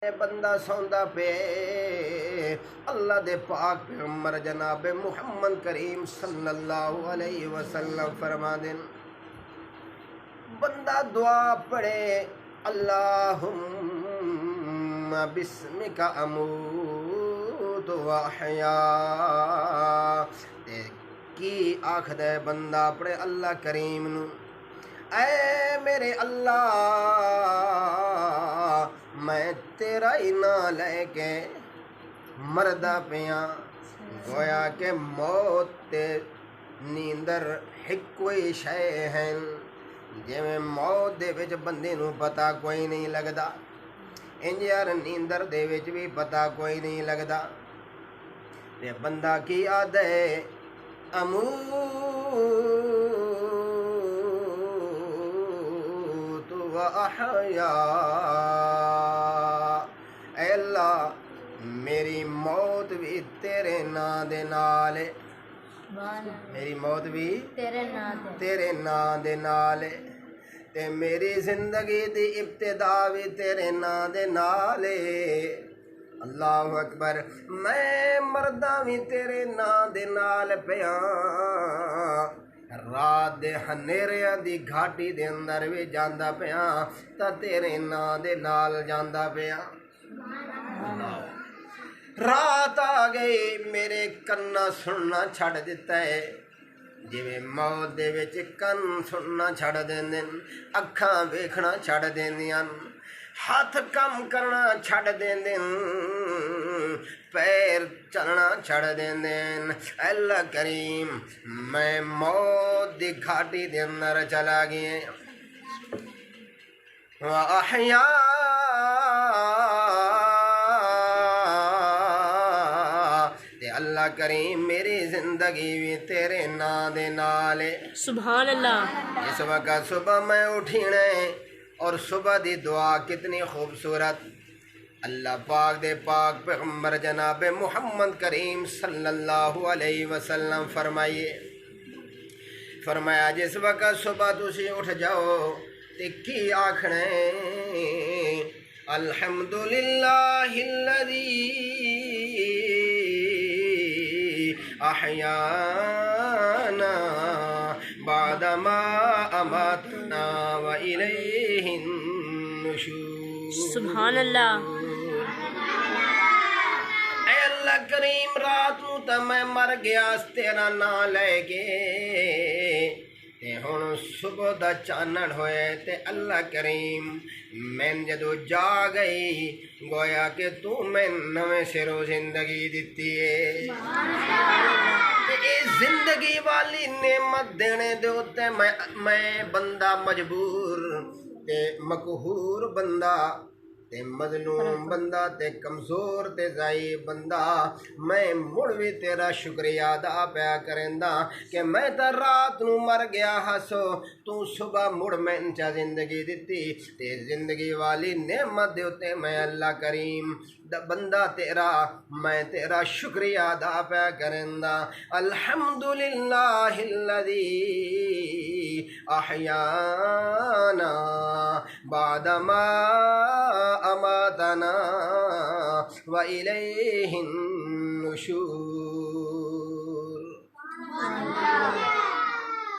بندہ سوندا پے اللہ دے پاک پیغمبر جناب محمد کریم صلی اللہ علیہ وسلم فرما دین بندہ دعا پڑھے اللہم بسمک اموت و احیا کی آخد ہے بندہ پڑھے اللہ کریم نو اے میرے اللہ میں تیرا ہی نام لے کے مردا پیاں گویا کہ موت تے نیندر ایک کوئی شے ہیں جویں موت دے وچ بندے نو پتہ کوئی نہیں لگدا انج یار نیندر دے وچ بھی پتہ کوئی نہیں لگدا تے بندہ کی آدھے اموت و احیا اے اللہ میری موت بھی تیرے نام دے نال میری موت بھی تیرے نام دے نال تے میری زندگی دی ابتدا بھی تیرے نام دے نال اللہ اکبر میں مردہ بھی تیرے نام دے نال پیاں رات دے ہنیریاں دی گھاٹی دے اندر بھی جاندا پیاں تا تیرے نام دے نال جاندا پیاں رات آ گئی میرے کنا سننا چھڑ دیتا ہے جویں موت دے وچ کن سننا چھڑ دیندے اکھاں ویکھنا چھڑ دیندیاں ہاتھ کم کرنا چھڑ دیندے پیر چلنا چھڑ دیندے اللہ کریم میں موت دی گھاٹی دے اندر چلا گیا وَأَحْيَا اللہ کریم میری زندگی بھی تیرے نام دے نال سبحان اللہ اس وقت صبح میں اٹھینے اور صبح دی دعا کتنی خوبصورت اللہ پاک دے پاک پیغمبر جناب محمد کریم صلی اللہ علیہ وسلم فرمایا جس وقت صبح تسی اٹھ جاؤ تے کی آکھنے الحمدللہ الذی احیانا بعدما اماتنا والیہ النشور سبحان اللہ اے اللہ کریم رات نو تے میں مر گیا تیرا نام لے کے تے ہن صبح دا چانن ہوئے تے اللہ کریم میں جدو جا گئی گویا کہ تو میں نویں سروں زندگی دیتی ہے اے زندگی والی نعمت دینے دے ہوتے میں بندہ مجبور تے مقہور بندہ تے مظلوم بندہ تے کمزور تے ضعیف بندہ میں مڑ بھی تیرا شکریہ ادا پیا کرندا کہ میں تا رات نو مر گیا ہسو تو صبح مڑ میں انچا زندگی دیتی تے زندگی والی نعمت دے ہوتے میں اللہ کریم بندہ تیرا میں تیرا شکریہ ادا پیا کرندا الحمدللہ الذی احیانا بعدما اماتنا وإلیہ النشور